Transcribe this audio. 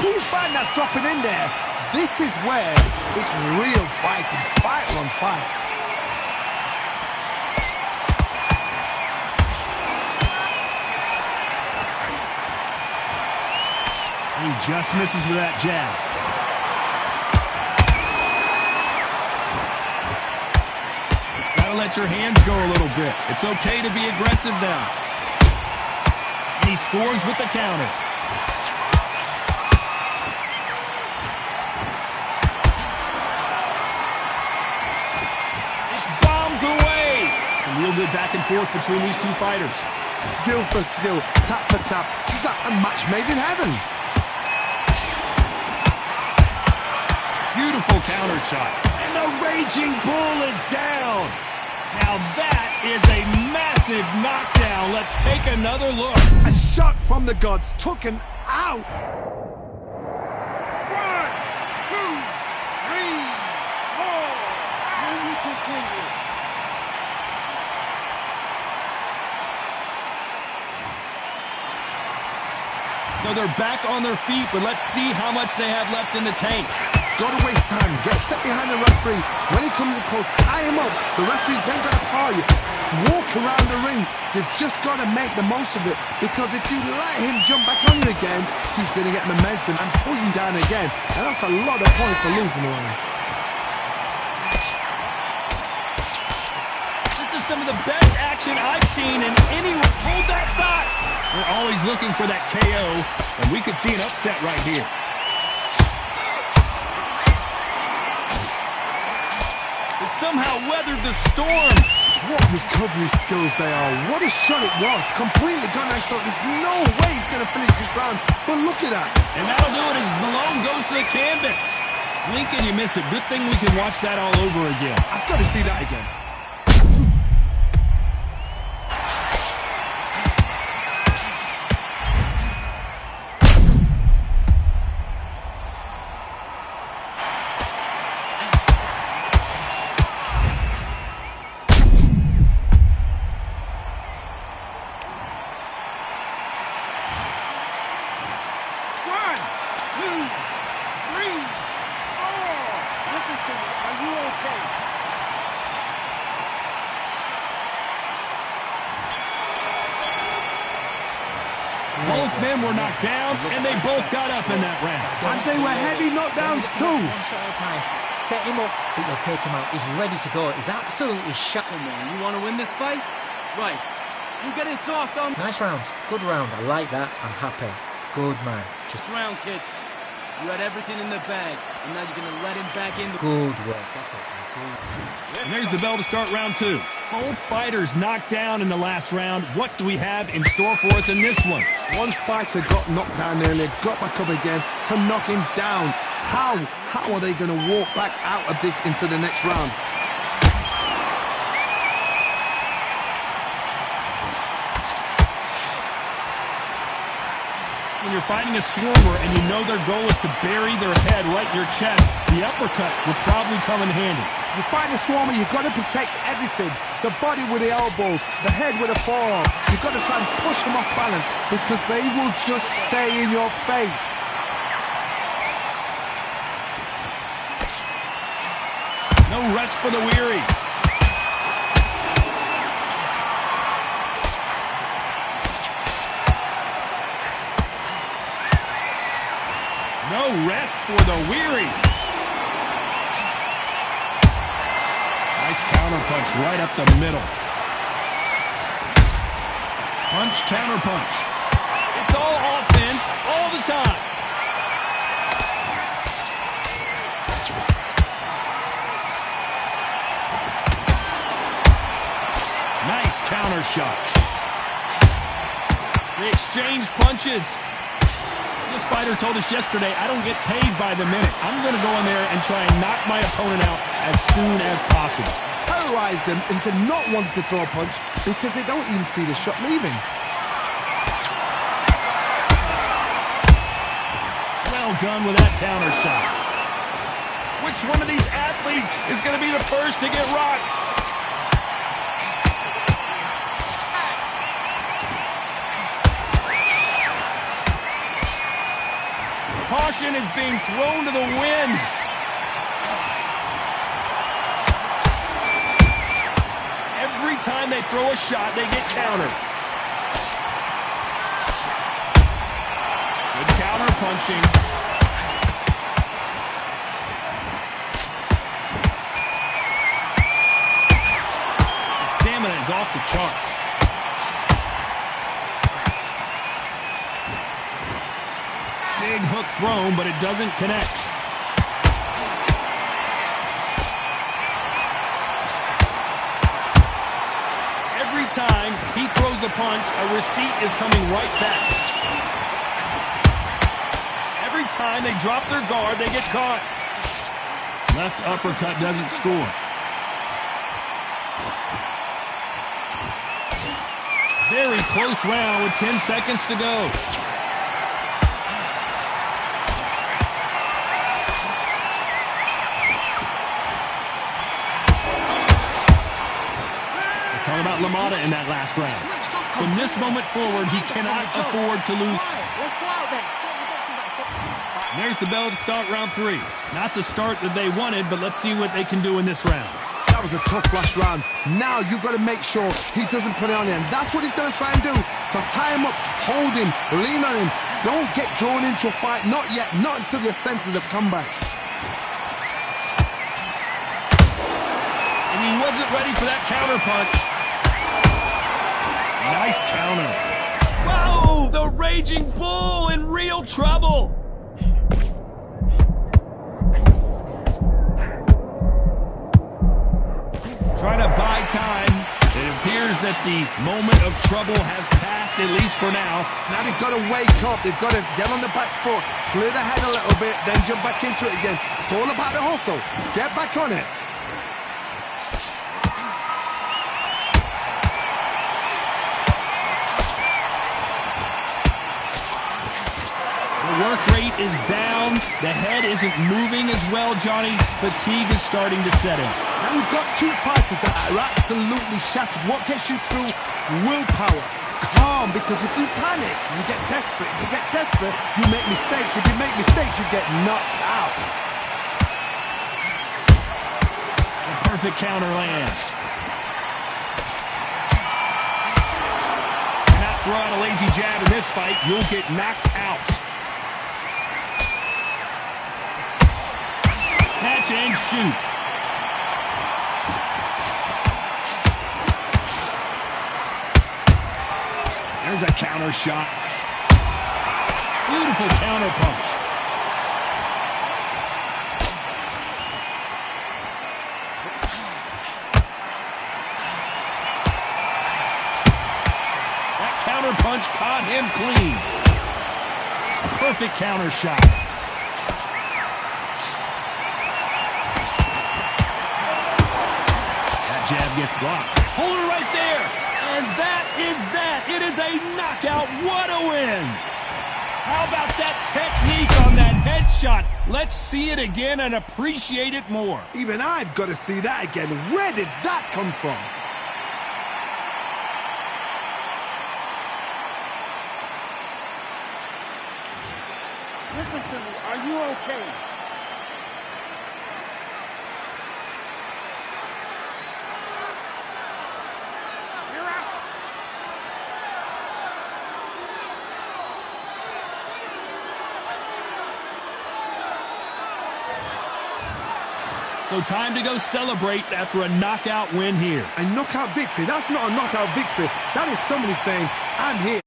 cool fan that's dropping in there. This is where it's real fighting, fight on fight. He just misses with that jab. Gotta let your hands go a little bit. It's okay to be aggressive now. And he scores with the counter. This bombs away. Some real good back and forth between these two fighters. Skill for skill, tap for tap, just like a match made in heaven. Beautiful counter shot. And the Raging Bull is down. Now that is a massive knockdown. Let's take another look. A shot from the gods took him out. 1, 2, 3, 4. Will you continue? So they're back on their feet, but let's see how much they have left in the tank. Gotta waste time. Get a step behind the referee. When he comes close, tie him up. The referee's then gonna call you. Walk around the ring. You've just gotta make the most of it. Because if you let him jump back on you again, he's gonna get momentum and pull you down again. And that's a lot of points to lose in the ring. This is some of the best action I've seen in any... Hold that thought! We're always looking for that KO, and we could see an upset right here. Somehow weathered the storm. What recovery skills they are. What a shot it was. Completely gone. I thought there's no way he's going to finish this round. But look at that. And that'll do it as Malone goes to the canvas. Lincoln, you miss it. Good thing we can watch that all over again. I've got to see that again. Both men were knocked down, and they both got up in that round. And they were heavy knockdowns too. One shot at a time. Set him up, but you'll take him out. He's ready to go. He's absolutely shot. Man, you want to win this fight? Right. You getting soft on... Nice round. Good round. I like that. I'm happy. Good man. Just round, kid. You had everything in the bag, and now you're going to let him back in. Good work. That's it. And there's the bell to start round 2. Both fighters knocked down in the last round. What do we have in store for us in this one? One fighter got knocked down there and they got back up again to knock him down. How are they going to walk back out of this into the next round? When you're fighting a swarmer and you know their goal is to bury their head right in your chest, the uppercut will probably come in handy. You fight a swarmer, you've got to protect everything. The body with the elbows, the head with the forearm. You've got to try and push them off balance because they will just stay in your face. No rest for the weary. No rest for the weary. Nice counter punch right up the middle. Punch, counter punch. It's all offense all the time. Nice counter shot. They exchange punches. This fighter told us yesterday, I don't get paid by the minute. I'm going to go in there and try and knock my opponent out as soon as possible. Terrorize them into not wanting to throw a punch because they don't even see the shot leaving. Well done with that counter shot. Which one of these athletes is going to be the first to get rocked? Caution is being thrown to the wind. Every time they throw a shot, they get countered. Good counter punching. The stamina is off the charts. Big hook thrown, but it doesn't connect. Every time he throws a punch, a receipt is coming right back. Every time they drop their guard, they get caught. Left uppercut doesn't score. Very close round with 10 seconds to go. Talking about LaMotta in that last round. From this moment forward, he cannot afford to lose. Let's go out then. There's the bell to start round 3. Not the start that they wanted, but let's see what they can do in this round. That was a tough last round. Now you've got to make sure he doesn't put it on him. That's what he's going to try and do. So tie him up, hold him, lean on him. Don't get drawn into a fight. Not yet. Not until your senses have come back. And he wasn't ready for that counter punch. Nice counter. Whoa! The Raging Bull in real trouble. Trying to buy time. It appears that the moment of trouble has passed, at least for now. Now they've got to wake up. They've got to get on the back foot, clear the head a little bit, then jump back into it again. It's all about the hustle. Get back on it. The work rate is down. The head isn't moving as well, Johnny. Fatigue is starting to set in. Now we've got two fighters that are absolutely shattered. What gets you through? Willpower. Calm, because if you panic, you get desperate. If you get desperate, you make mistakes. If you make mistakes, you get knocked out. The perfect counter lands. Cannot throw out a lazy jab in this fight. You'll get knocked out. Catch and shoot. There's a counter shot. Beautiful counter punch. That counter punch caught him clean. Perfect counter shot. Jab gets blocked. Hold it right there. And that is that. It is a knockout. What a win. How about that technique on that headshot? Let's see it again and appreciate it more. Even I've got to see that again. Where did that come from? Listen to me. Are you okay? So time to go celebrate after a knockout win here. A knockout victory? That's not a knockout victory. That is somebody saying, I'm here.